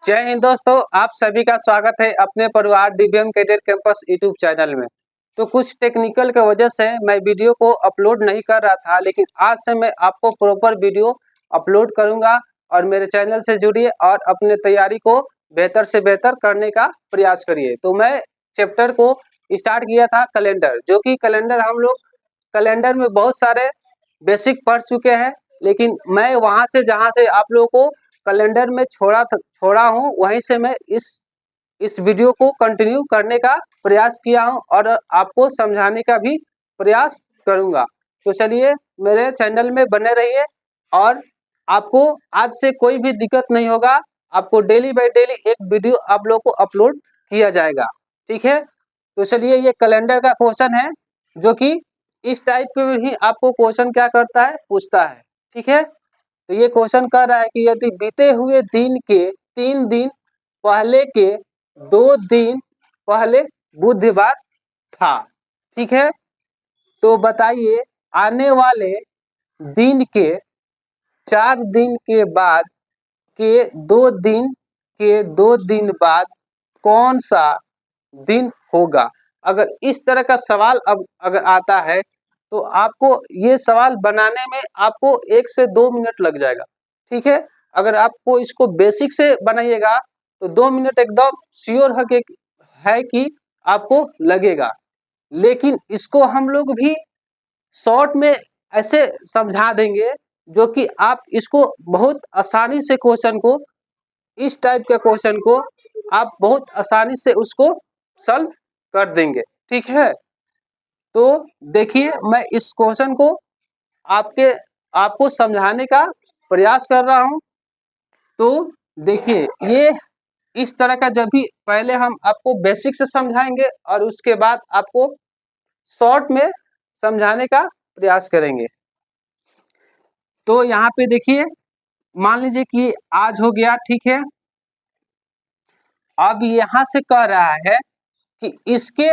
जय हिंद दोस्तों, आप सभी का स्वागत है अपने परिवार DBM cadet campus YouTube channel में। तो कुछ टेक्निकल की वजह से मैं वीडियो को अपलोड नहीं कर रहा था, लेकिन आज से मैं आपको प्रॉपर वीडियो अपलोड करूंगा और मेरे चैनल से जुड़िए और अपने तैयारी को बेहतर से बेहतर करने का प्रयास करिए। तो मैं चैप्टर को स्टार्ट किया था कैलेंडर, जो कि कैलेंडर हम लोग कैलेंडर में बहुत सारे बेसिक पढ़ चुके हैं, लेकिन मैं वहां से जहां से आप लोगों को कैलेंडर में छोड़ा हूं वहीं से मैं इस वीडियो को कंटिन्यू करने का प्रयास किया हूं और आपको समझाने का भी प्रयास करूंगा। तो चलिए मेरे चैनल में बने रहिए और आपको आज से कोई भी दिक्कत नहीं होगा। आपको डेली बाय डेली एक वीडियो आप लोग को अपलोड किया जाएगा, ठीक है। तो चलिए ये कैलेंडर का क्वेश्चन है, जो कि इस टाइप पे ही आपको क्वेश्चन क्या करता है, पूछता है, ठीक है। तो ये क्वेश्चन कर रहा है कि यदि बीते हुए दिन के 3 दिन पहले के 2 दिन पहले बुधवार था, ठीक है। तो बताइए आने वाले दिन के 4 दिन के बाद के 2 दिन बाद कौन सा दिन होगा। अगर इस तरह का सवाल अब अगर आता है तो आपको ये सवाल बनाने में आपको 1 से 2 मिनट लग जाएगा, ठीक है। अगर आपको इसको बेसिक से बनाइएगा तो 2 मिनट एकदम श्योर है कि आपको लगेगा, लेकिन इसको हम लोग भी शॉर्ट में ऐसे समझा देंगे जो कि आप इसको बहुत आसानी से क्वेश्चन को, इस टाइप के क्वेश्चन को आप बहुत आसानी से उसको सॉल्व कर देंगे, ठीक है। तो देखिए मैं इस क्वेश्चन को आपको समझाने का प्रयास कर रहा हूं। तो देखिए ये इस तरह का, जब भी पहले हम आपको बेसिक से समझाएंगे और उसके बाद आपको शॉर्ट में समझाने का प्रयास करेंगे। तो यहाँ पे देखिए मान लीजिए कि आज हो गया, ठीक है। अब यहाँ से कह रहा है कि इसके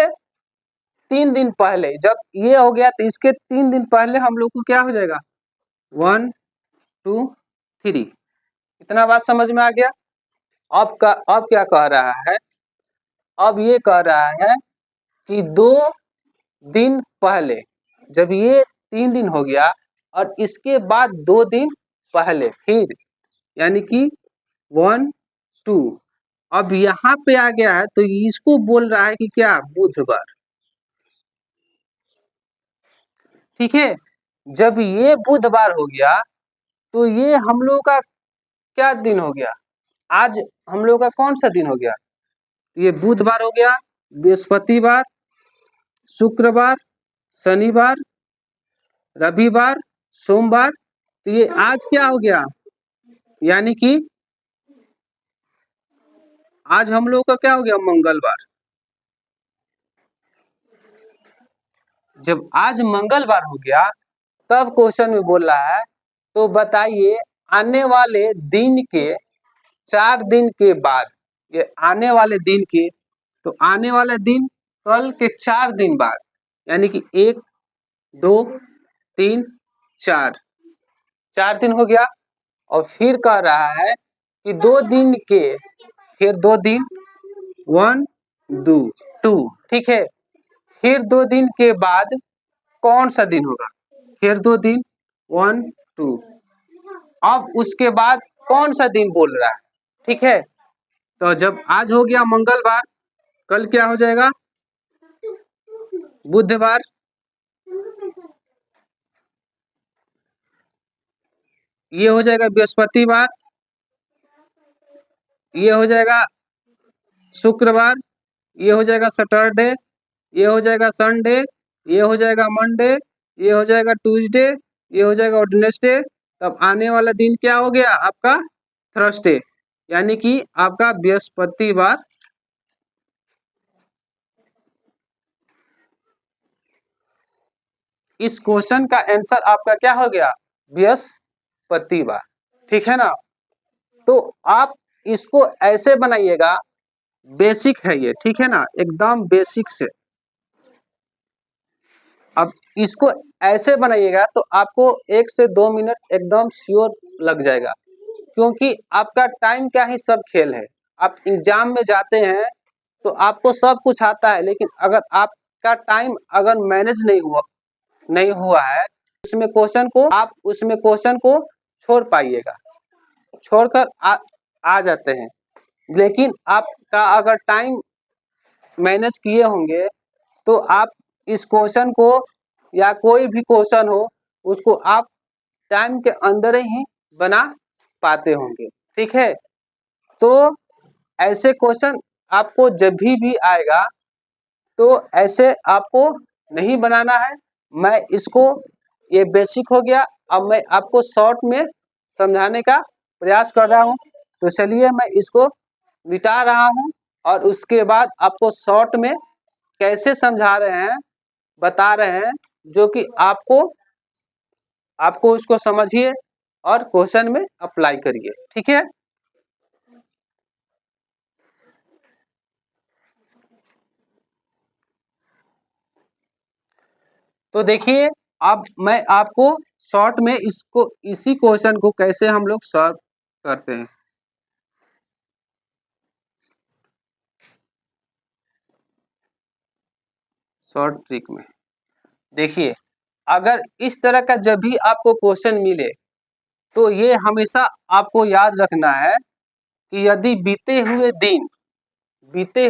3 दिन पहले, जब ये हो गया तो इसके 3 दिन पहले हम लोग को क्या हो जाएगा, 1 2 3। इतना बात समझ में आ गया। अब क्या कह रहा है, अब ये कह रहा है कि 2 दिन पहले, जब ये 3 दिन हो गया और इसके बाद 2 दिन पहले फिर, यानी कि 1 2। अब यहाँ पे आ गया है तो इसको बोल रहा है कि क्या, बुधवार, ठीक है। जब ये बुधवार हो गया तो ये हम लोग का क्या दिन हो गया, आज हम लोग का कौन सा दिन हो गया, ये बुधवार हो गया, बृहस्पतिवार, शुक्रवार, शनिवार, रविवार, सोमवार। तो ये आज क्या हो गया, यानी कि आज हम लोग का क्या हो गया, मंगलवार। जब आज मंगलवार हो गया तब क्वेश्चन में बोल रहा है तो बताइए आने वाले दिन के 4 दिन के बाद, ये आने वाले दिन के, तो आने वाले दिन कल के 4 दिन बाद, यानी कि 1 2 3 4, 4 दिन हो गया। और फिर कह रहा है कि 2 दिन के, फिर 2 दिन 1 2 2, ठीक है। फिर 2 दिन के बाद कौन सा दिन होगा, फिर 2 दिन 1 2। अब उसके बाद कौन सा दिन बोल रहा है, ठीक है। तो जब आज हो गया मंगलवार, कल क्या हो जाएगा, बुधवार, ये हो जाएगा बृहस्पतिवार, ये हो जाएगा शुक्रवार, ये हो जाएगा सैटरडे, ये हो जाएगा संडे, ये हो जाएगा मंडे, ये हो जाएगा ट्यूसडे, ये हो जाएगा वेडनेसडे। तब आने वाला दिन क्या हो गया आपका, थर्सडे, यानी कि आपका बृहस्पतिवार। इस क्वेश्चन का आंसर आपका क्या हो गया, बृहस्पतिवार, ठीक है ना। तो आप इसको ऐसे बनाइएगा, बेसिक है ये, ठीक है ना, एकदम बेसिक से। अब इसको ऐसे बनाइएगा तो आपको 1 से 2 मिनट एकदम श्योर लग जाएगा, क्योंकि आपका टाइम का ही सब खेल है। आप एग्जाम में जाते हैं तो आपको सब कुछ आता है, लेकिन अगर आपका टाइम अगर मैनेज नहीं हुआ है, उसमें क्वेश्चन को छोड़ पाइएगा, छोड़कर आ जाते हैं। लेकिन आपका अगर टाइम मैनेज किए होंगे तो आप इस क्वेश्चन को या कोई भी क्वेश्चन हो उसको आप टाइम के अंदर ही बना पाते होंगे। ठीक है, तो ऐसे क्वेश्चन आपको जब भी आएगा तो ऐसे आपको नहीं बनाना है। मैं इसको, ये बेसिक हो गया, अब मैं आपको शॉर्ट में समझाने का प्रयास कर रहा हूँ। तो चलिए मैं इसको मिटा रहा हूँ और उसके बाद आपको शॉर्ट में कैसे समझा रहे हैं, बता रहे हैं, जो कि आपको उसको समझिए और क्वेश्चन में अप्लाई करिए। ठीक है, तो देखिए अब मैं आपको शॉर्ट में इसी क्वेश्चन को कैसे हम लोग सॉल्व करते हैं। शॉर्ट ट्रिक में देखिए, अगर इस तरह का जब भी आपको क्वेश्चन मिले तो ये हमेशा आपको याद रखना है कि यदि बीते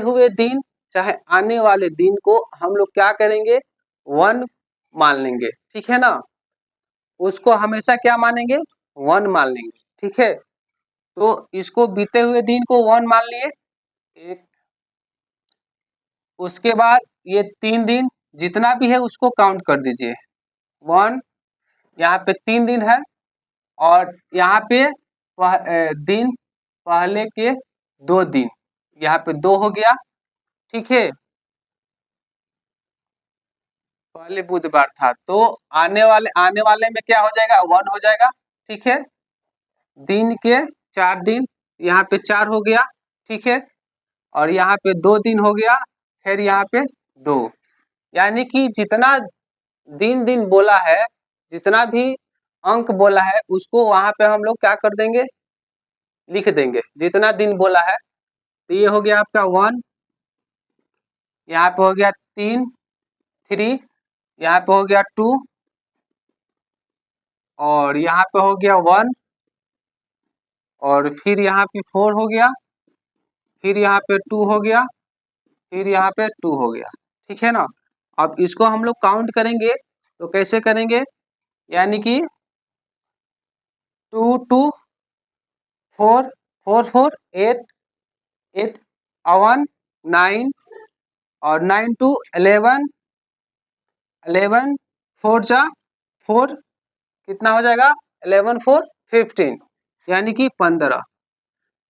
हुए दिन चाहे आने वाले दिन को हम लोग क्या करेंगे, वन मान लेंगे। ठीक है ना, उसको हमेशा क्या मानेंगे, वन मान लेंगे। ठीक है, तो इसको बीते हुए दिन को वन मान लिए, एक, उसके बाद ये 3 दिन जितना भी है उसको काउंट कर दीजिए। वन, यहाँ पे 3 दिन है और यहाँ पे दिन पहले के 2 दिन, यहाँ पे 2 हो गया। ठीक है, पहले बुधवार था तो आने वाले में क्या हो जाएगा, 1 हो जाएगा। ठीक है, दिन के 4 दिन, यहाँ पे 4 हो गया। ठीक है, और यहाँ पे 2 दिन हो गया, फिर यहाँ पे 2, यानी कि जितना दिन दिन बोला है, जितना भी अंक बोला है उसको वहां पे हम लोग क्या कर देंगे, लिख देंगे जितना दिन बोला है। तो ये हो गया आपका 1, यहाँ पे हो गया 3, 3, यहाँ पे हो गया 2, और यहाँ पे हो गया 1, और फिर यहाँ पे 4 हो गया, फिर यहाँ पे 2 हो गया, फिर यहाँ पे 2 हो गया। ठीक है ना, अब इसको हम लोग काउंट करेंगे तो कैसे करेंगे, यानी कि 2 2 4 4 4 8 8 1 9, और 9 2 11 11 4 जा 4, कितना हो जाएगा, 11 4 15, यानी कि 15।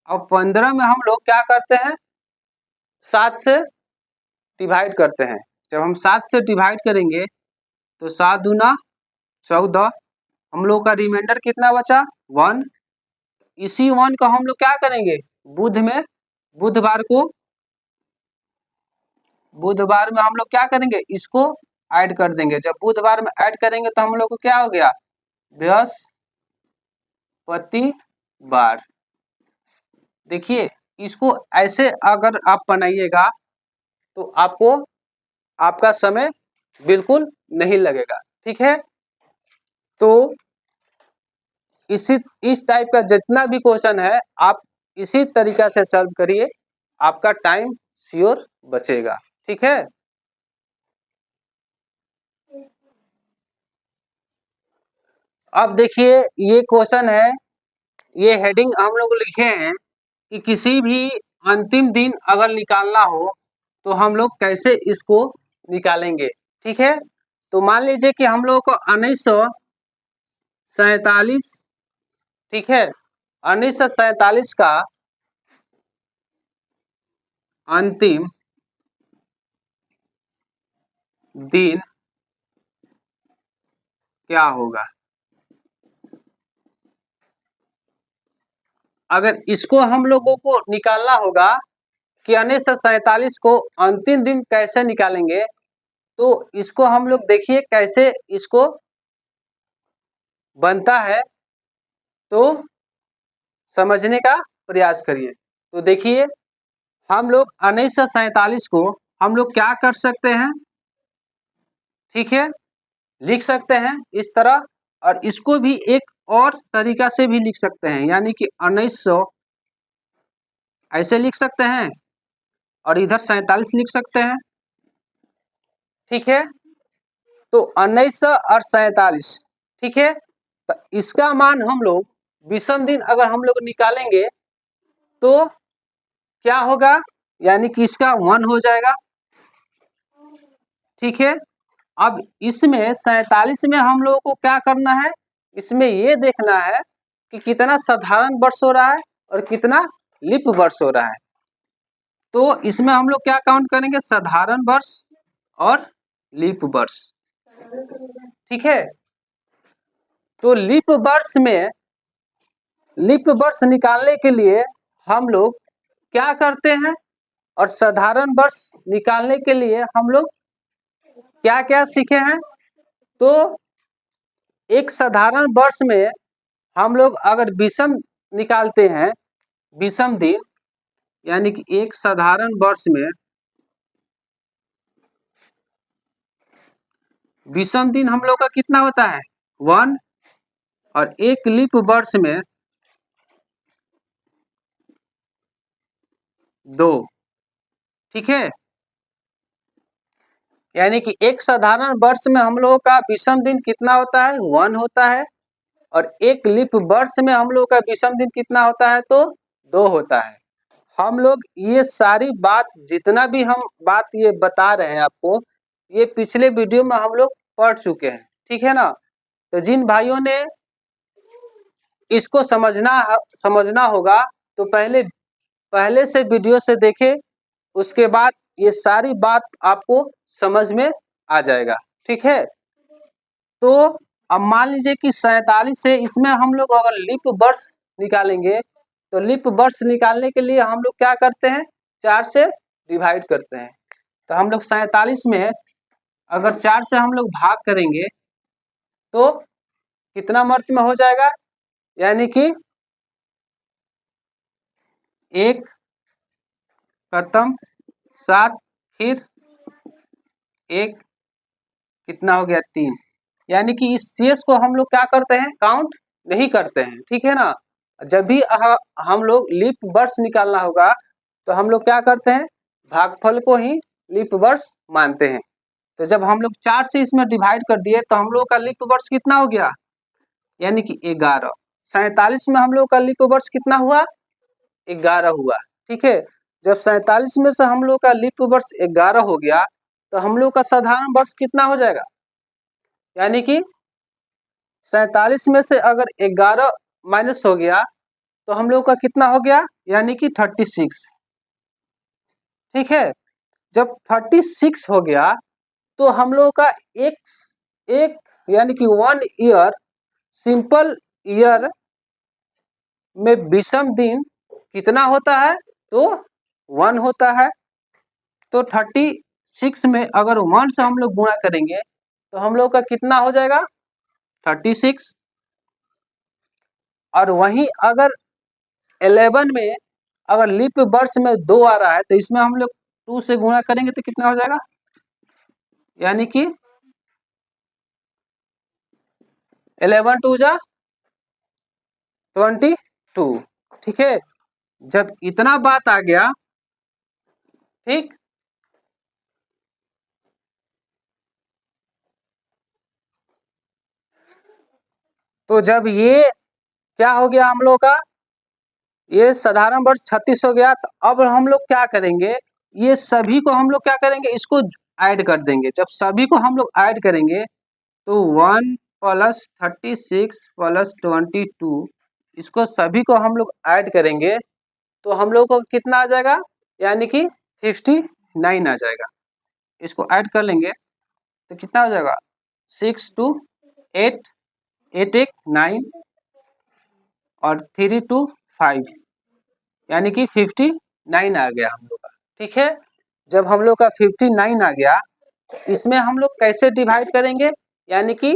अब 15 में हम लोग क्या करते हैं, 7 से डिवाइड करते हैं। जब हम 7 से डिवाइड करेंगे तो 7 दूना 14, हम लोग का रिमाइंडर कितना बचा, 1। इसी 1 को हम लोग क्या करेंगे, बुधवार को बुधवार में हम लोग क्या करेंगे, इसको ऐड कर देंगे। जब बुधवार में ऐड करेंगे तो हम लोग को क्या हो गया, बृहस्पतिवार। देखिए, इसको ऐसे अगर आप बनाइएगा तो आपको आपका समय बिल्कुल नहीं लगेगा। ठीक है, तो इस टाइप का जितना भी क्वेश्चन है आप इसी तरीका से सॉल्व करिए, आपका टाइम श्योर बचेगा। ठीक है, अब देखिए ये क्वेश्चन है, ये हेडिंग हम लोग लिखे हैं कि किसी भी अंतिम दिन अगर निकालना हो तो हम लोग कैसे इसको निकालेंगे। ठीक है, तो मान लीजिए कि हम लोग को 1947, ठीक है, 1947 का अंतिम दिन क्या होगा। अगर इसको हम लोगों को निकालना होगा कि 1947 को अंतिम दिन कैसे निकालेंगे, तो इसको हम लोग देखिए कैसे इसको बनता है, तो समझने का प्रयास करिए। तो देखिए हम लोग 1947 को हम लोग क्या कर सकते हैं, ठीक है, लिख सकते हैं इस तरह, और इसको भी एक और तरीका से भी लिख सकते हैं, यानी कि 1900 ऐसे लिख सकते हैं और इधर 47 लिख सकते हैं, ठीक है। तो 1900 और 47, ठीक है। तो इसका मान हम लोग विषम दिन अगर हम लोग निकालेंगे तो क्या होगा, यानी कि इसका 1 हो जाएगा, ठीक है। अब इसमें 47 में हम लोगों को क्या करना है, इसमें ये देखना है कि कितना साधारण वर्ष हो रहा है और कितना लीप वर्ष हो रहा है। तो इसमें हम लोग क्या काउंट करेंगे, साधारण वर्ष और लीप वर्ष, ठीक है। तो लीप वर्ष निकालने के लिए हम लोग क्या करते हैं, और साधारण वर्ष निकालने के लिए हम लोग क्या क्या सीखे हैं। तो एक साधारण वर्ष में हम लोग अगर विषम निकालते हैं, विषम दिन, यानी कि एक साधारण वर्ष में विषम दिन हम लोग का कितना होता है 1, और एक लीप वर्ष में 2, ठीक है। यानी कि एक साधारण वर्ष में हम लोगों का विषम दिन कितना होता है 1 होता है, और एक लीप वर्ष में हम लोगों का विषम दिन कितना होता है तो 2 होता है। हम लोग ये सारी बात, जितना भी हम बात ये बता रहे हैं आपको, ये पिछले वीडियो में हम लोग पढ़ चुके हैं, ठीक है ना। तो जिन भाइयों ने इसको समझना होगा तो पहले से वीडियो से देखे, उसके बाद ये सारी बात आपको समझ में आ जाएगा, ठीक है। तो अब मान लीजिए कि 47 से इसमें हम लोग अगर लीप वर्ष निकालेंगे, तो लीप वर्ष निकालने के लिए हम लोग क्या करते हैं, 4 से डिवाइड करते हैं। तो हम लोग 47 में अगर 4 से हम लोग भाग करेंगे तो कितना मर्त में हो जाएगा, यानी कि 1 खत्म 7, फिर 1 कितना हो गया 3, यानी कि इस शेष को हम लोग क्या करते हैं, काउंट नहीं करते हैं, ठीक है ना। जब भी हम लोग लीप वर्ष निकालना होगा तो हम लोग क्या करते हैं, भागफल को ही लीप वर्ष मानते हैं। तो जब हम लोग 4 से इसमें डिवाइड कर दिए तो हम लोग का लीप वर्ष कितना हो गया, यानी कि 11। 47 में हम लोग का लीप वर्ष कितना हुआ, 11 हुआ, ठीक है। जब 47 में से हम लोग का लीप वर्ष 11 हो गया तो हम लोग का साधारण वर्ष कितना हो जाएगा, यानी कि 47 में से अगर 11 माइनस हो गया तो हम लोग का कितना हो गया, यानी कि 36, ठीक है। जब 36 हो गया तो हम लोग का एक एक यानी कि 1 ईयर, सिंपल ईयर में विषम दिन कितना होता है तो 1 होता है। तो 36 में अगर 1 से हम लोग गुणा करेंगे तो हम लोग का कितना हो जाएगा 36, और वहीं अगर 11 में अगर लीप वर्ष में 2 आ रहा है तो इसमें हम लोग 2 से गुणा करेंगे तो कितना हो जाएगा, यानी कि 11 2 जा 22, ठीक है। जब इतना बात आ गया, ठीक, तो जब ये क्या हो गया हम लोग का, ये साधारण वर्ष 36 हो गया, तो अब हम लोग क्या करेंगे, ये सभी को हम लोग क्या करेंगे, इसको ऐड कर देंगे। जब सभी को हम लोग ऐड करेंगे तो 1 प्लस 36 प्लस 22, इसको सभी को हम लोग ऐड करेंगे तो हम लोग को कितना आ जाएगा, यानी कि 59 आ जाएगा। इसको ऐड कर लेंगे तो कितना हो जाएगा, 6 2 8 8 1 9 और 3 2 5, यानी कि 59 आ गया हम लोग का, ठीक है। जब हम लोग का 59 आ गया, इसमें हम लोग कैसे डिवाइड करेंगे, यानी कि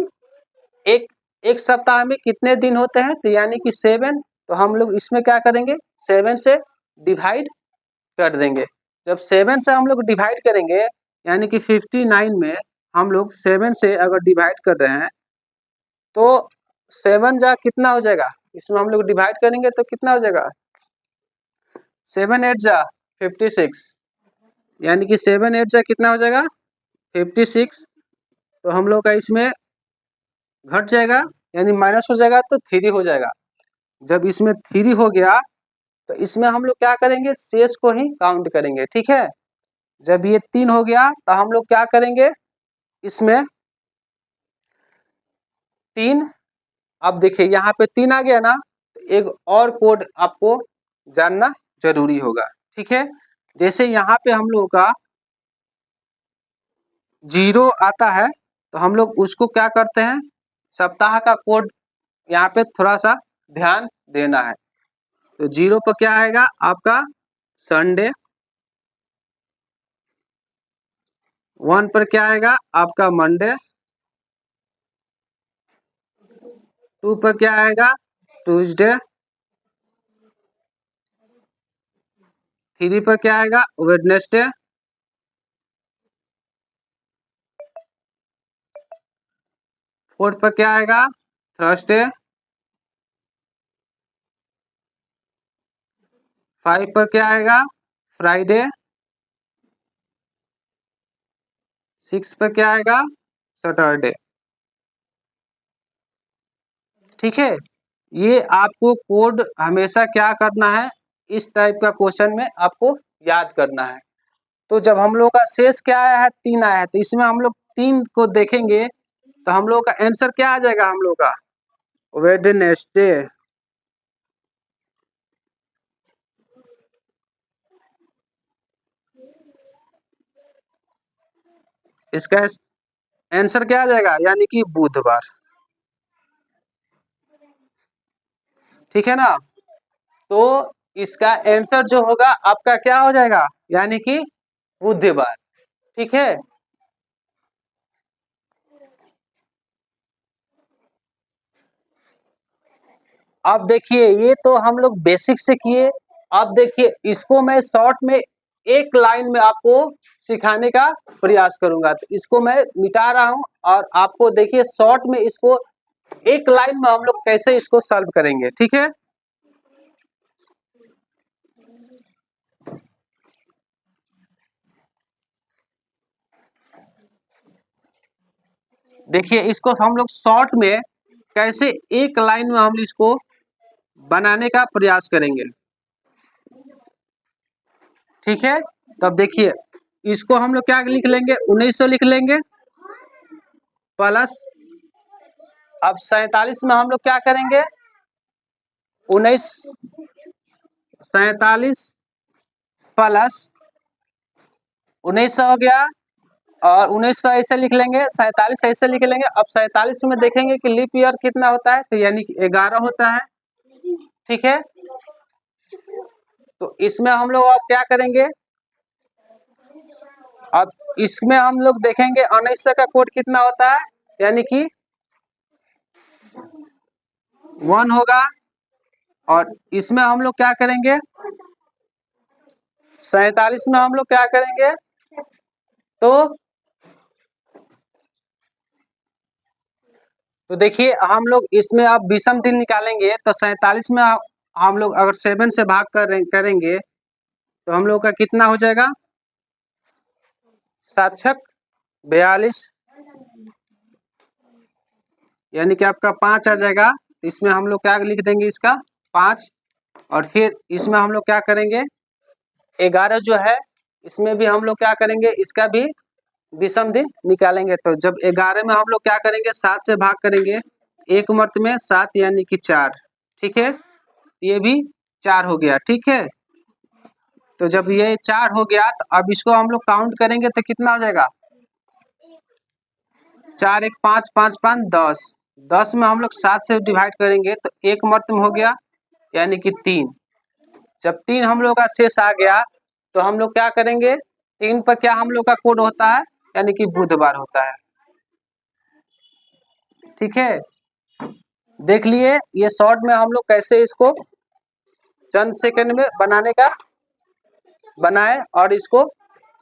एक एक सप्ताह में कितने दिन होते हैं, तो यानी कि 7, तो हम लोग इसमें क्या करेंगे 7 से डिवाइड कर देंगे। जब 7 से हम लोग डिवाइड करेंगे यानी कि 59 में हम लोग 7 से अगर डिवाइड कर रहे हैं तो 7 जा कितना हो जाएगा, इसमें हम लोग डिवाइड करेंगे तो कितना हो जाएगा, 7 8 जा 56, यानी कि 7 8 जा कितना हो जाएगा 56। तो हम लोग का इसमें घट जाएगा यानी माइनस हो जाएगा तो 3 हो जाएगा। जब इसमें 3 हो गया तो इसमें हम लोग क्या करेंगे, शेष को ही काउंट करेंगे। ठीक है, जब ये 3 हो गया तो हम लोग क्या करेंगे, इसमें 3, अब देखिए यहाँ पे 3 आ गया ना, एक और कोड आपको जानना जरूरी होगा। ठीक है, जैसे यहाँ पे हम लोगों का 0 आता है तो हम लोग उसको क्या करते हैं, सप्ताह का कोड यहाँ पे थोड़ा सा ध्यान देना है। तो 0 पर क्या आएगा आपका संडे, 1 पर क्या आएगा आपका मंडे, 2 पर क्या आएगा ट्यूसडे, 3 पर क्या आएगा वेडनेसडे, 4 पर क्या आएगा थर्सडे, 5 पर क्या आएगा फ्राइडे, 6 पर क्या आएगा सैटरडे। ठीक है, ये आपको कोड हमेशा क्या करना है, इस टाइप का क्वेश्चन में आपको याद करना है। तो जब हम लोग का शेष क्या आया है 3 आया है, तो इसमें हम लोग 3 को देखेंगे तो हम लोग का आंसर क्या आ जाएगा, हम लोग का वेडनेसडे। इसका आंसर क्या आ जाएगा यानी कि बुधवार। ठीक है ना, तो इसका आंसर जो होगा आपका क्या हो जाएगा यानी कि बुधवार। ठीक है, अब देखिए ये तो हम लोग बेसिक से किए। अब देखिए इसको मैं शॉर्ट में एक लाइन में आपको सिखाने का प्रयास करूंगा। तो इसको मैं मिटा रहा हूं और आपको देखिए शॉर्ट में इसको एक लाइन में हम लोग कैसे इसको सॉल्व करेंगे। ठीक है, देखिए इसको हम लोग शॉर्ट में कैसे एक लाइन में हम इसको बनाने का प्रयास करेंगे। ठीक है, तब देखिए इसको हम लोग क्या लिख लेंगे 1900 लिख लेंगे प्लस, अब 47 में हम लोग क्या करेंगे 19 47 प्लस 1900 हो गया और 1900 ऐसे लिख लेंगे, 47 ऐसे लिख लेंगे। अब 47 में देखेंगे कि लीप ईयर कितना होता है, तो यानी कि 11 होता है। ठीक है, तो इसमें हम लोग अब क्या करेंगे, अब इसमें हम लोग देखेंगे 1900 का कोड कितना होता है यानी कि 1 होगा। और इसमें हम लोग क्या करेंगे 47 में हम लोग क्या करेंगे, तो देखिए हम लोग इसमें अब विषम दिन निकालेंगे तो 47 में हम लोग अगर 7 से भाग करेंगे तो हम लोग का कितना हो जाएगा 7 छक 42, यानी कि आपका 5 आ जाएगा। इसमें हम लोग क्या लिख देंगे इसका 5, और फिर इसमें हम लोग क्या करेंगे 11 जो है इसमें भी हम लोग क्या करेंगे इसका भी विषम दिन निकालेंगे। तो जब 11 में हम लोग क्या करेंगे 7 से भाग करेंगे, एक मर्त में 7 यानी कि 4। ठीक है, ये भी 4 हो गया। ठीक है, तो जब ये 4 हो गया तो अब इसको हम लोग काउंट करेंगे तो कितना हो जाएगा 4 1 5 5 5 10, 10 में हम लोग 7 से डिवाइड करेंगे तो एक मर्त में हो गया यानी कि 3। जब 3 हम लोग का शेष आ गया तो हम लोग क्या करेंगे 3 पर क्या हम लोग का कोड होता है यानी कि बुधवार होता है। ठीक है, देख लिए ये शॉर्ट में हम लोग कैसे इसको चंद सेकंड में बनाने का बनाए और इसको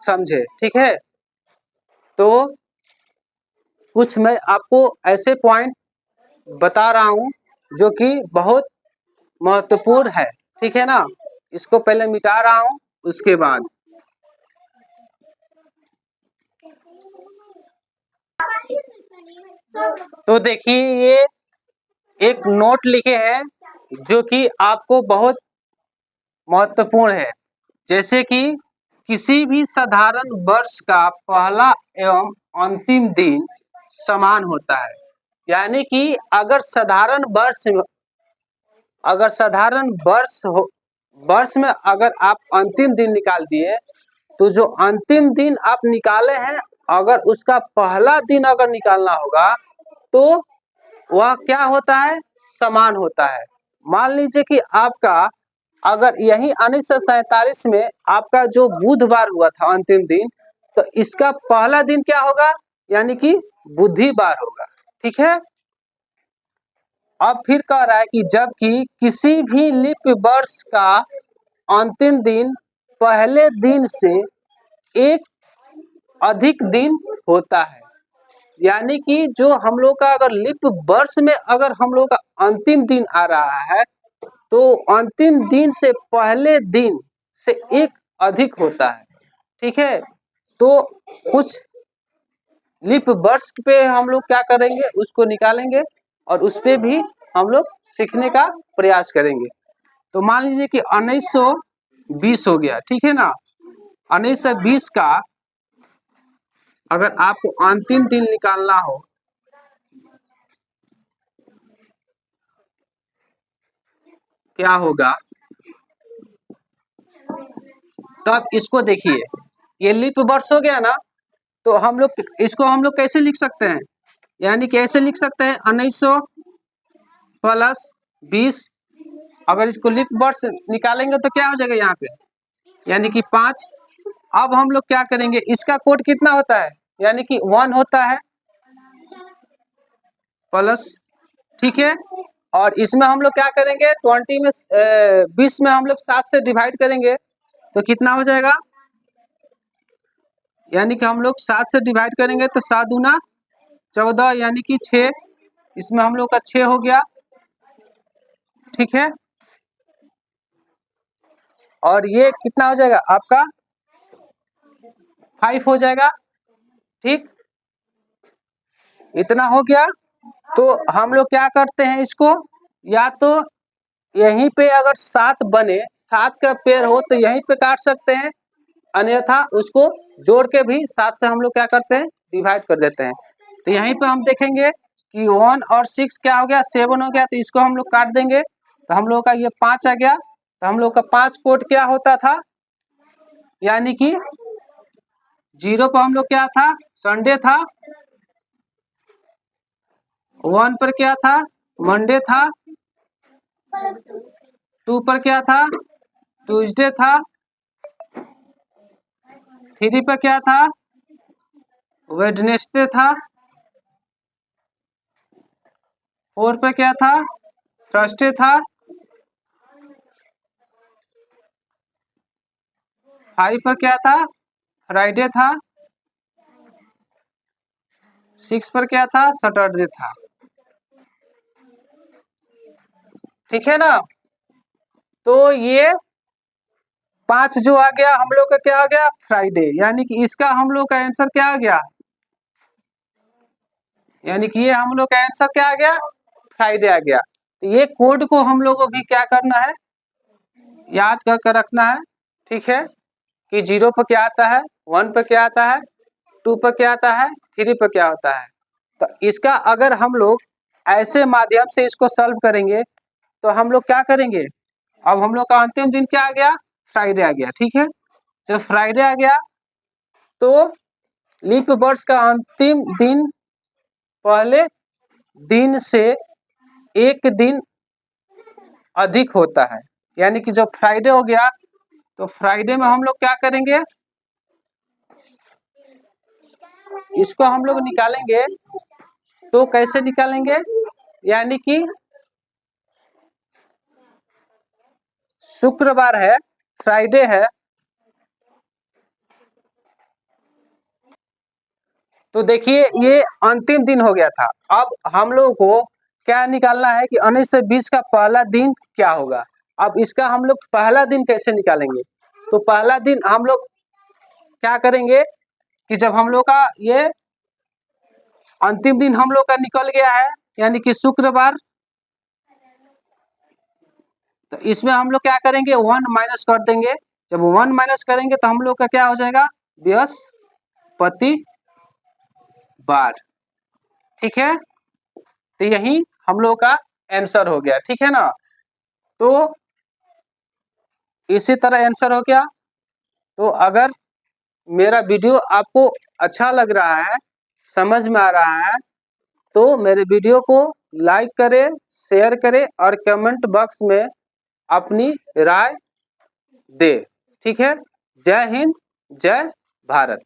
समझे। ठीक है, तो कुछ मैं आपको ऐसे पॉइंट बता रहा हूं जो कि बहुत महत्वपूर्ण है। ठीक है ना, इसको पहले मिटा रहा हूं, उसके बाद तो देखिए ये एक नोट लिखे हैं जो कि आपको बहुत महत्वपूर्ण है। जैसे कि किसी भी साधारण वर्ष का पहला एवं अंतिम दिन समान होता है। यानी कि अगर साधारण वर्ष में अगर आप अंतिम दिन निकाल दिए, तो जो अंतिम दिन आप निकाले हैं, अगर उसका पहला दिन अगर निकालना होगा तो वह क्या होता है, समान होता है। मान लीजिए कि आपका अगर यही 1947 में आपका जो बुधवार हुआ था अंतिम दिन, तो इसका पहला दिन क्या होगा, यानी कि बुधवार होगा। ठीक है, अब फिर कह रहा है कि जबकि किसी भी लीप वर्ष का अंतिम दिन पहले दिन से एक अधिक दिन होता है। यानी कि जो हम लोग का अगर लीप वर्ष में अगर हम लोग का अंतिम दिन आ रहा है, तो अंतिम दिन से पहले दिन से एक अधिक होता है। ठीक है, तो कुछ लीप वर्ष पे हम लोग क्या करेंगे, उसको निकालेंगे और उस पे भी हम लोग सीखने का प्रयास करेंगे। तो मान लीजिए कि 1920 हो गया। ठीक है ना, 1920 का अगर आपको अंतिम दिन निकालना हो, क्या होगा, तब इसको देखिए, ये लीप वर्ष हो गया ना, तो हम लोग इसको हम लोग कैसे लिख सकते हैं, यानी कैसे लिख सकते हैं, 1900 प्लस 20। अगर इसको लीप वर्ष निकालेंगे तो क्या हो जाएगा यहाँ पे, यानी कि 5। अब हम लोग क्या करेंगे, इसका कोड कितना होता है, यानी कि 1 होता है प्लस। ठीक है, और इसमें हम लोग क्या करेंगे, 20 में 20 में हम लोग 7 से डिवाइड करेंगे तो कितना हो जाएगा, यानी कि हम लोग 7 से डिवाइड करेंगे तो 7 दूना 14, यानी कि 6। इसमें हम लोग का 6 हो गया। ठीक है, और ये कितना हो जाएगा आपका 5 हो जाएगा। ठीक, इतना हो गया। तो हम लोग क्या करते हैं, इसको या तो यहीं पे अगर 7 बने, 7 का पेड़ हो तो यहीं पे काट सकते हैं, अन्यथा उसको जोड़ के भी 7 से हम लोग क्या करते हैं, डिवाइड कर देते हैं। तो यहीं पे हम देखेंगे कि 1 और 6 क्या हो गया, 7 हो गया, तो इसको हम लोग काट देंगे तो हम लोग का ये 5 आ गया। तो हम लोग का 5 कोड क्या होता था, यानी कि 0 पर हम लोग क्या था, संडे था। 1 पर क्या था, मंडे था। 2 पर क्या था, ट्यूसडे था। 3 पर क्या था, वेडनेसडे था। 4 पर क्या था, थर्सडे था। 5 पर क्या था, फ्राइडे था। 6 पर क्या था, सैटरडे था। ठीक है ना, तो ये 5 जो आ गया हम लोग का क्या आ गया, फ्राइडे, यानी कि इसका हम लोग का आंसर क्या आ गया, यानी कि ये हम लोग का आंसर क्या आ गया, फ्राइडे आ गया। तो ये कोड को हम लोग को भी क्या करना है, याद कर रखना है। ठीक है, कि 0 पर क्या आता है, 1 पर क्या आता है, 2 पर क्या आता है, 3 पर क्या होता है। तो इसका अगर हम लोग ऐसे माध्यम से इसको सॉल्व करेंगे तो हम लोग क्या करेंगे, अब हम लोग का अंतिम दिन क्या आ गया, फ्राइडे आ गया। ठीक है, जब फ्राइडे आ गया तो लीप वर्ष का अंतिम दिन पहले दिन से एक दिन अधिक होता है। यानी कि जब फ्राइडे हो गया तो फ्राइडे में हम लोग क्या करेंगे, इसको हम लोग निकालेंगे। तो कैसे निकालेंगे, यानी कि शुक्रवार है, फ्राइडे है, तो देखिए ये अंतिम दिन हो गया था। अब हम लोगों को क्या निकालना है कि 19 से 20 का पहला दिन क्या होगा। अब इसका हम लोग पहला दिन कैसे निकालेंगे, तो पहला दिन हम लोग क्या करेंगे कि जब हम लोग का ये अंतिम दिन हम लोग का निकल गया है यानी कि शुक्रवार, तो इसमें हम लोग क्या करेंगे 1 माइनस कर देंगे। जब 1 माइनस करेंगे तो हम लोग का क्या हो जाएगा बृहस्पतिवार। ठीक है, तो यही हम लोग का आंसर हो गया। ठीक है ना, तो इसी तरह आंसर हो गया। तो अगर मेरा वीडियो आपको अच्छा लग रहा है, समझ में आ रहा है, तो मेरे वीडियो को लाइक करें, शेयर करें और कमेंट बॉक्स में अपनी राय दे। ठीक है, जय हिंद, जय भारत।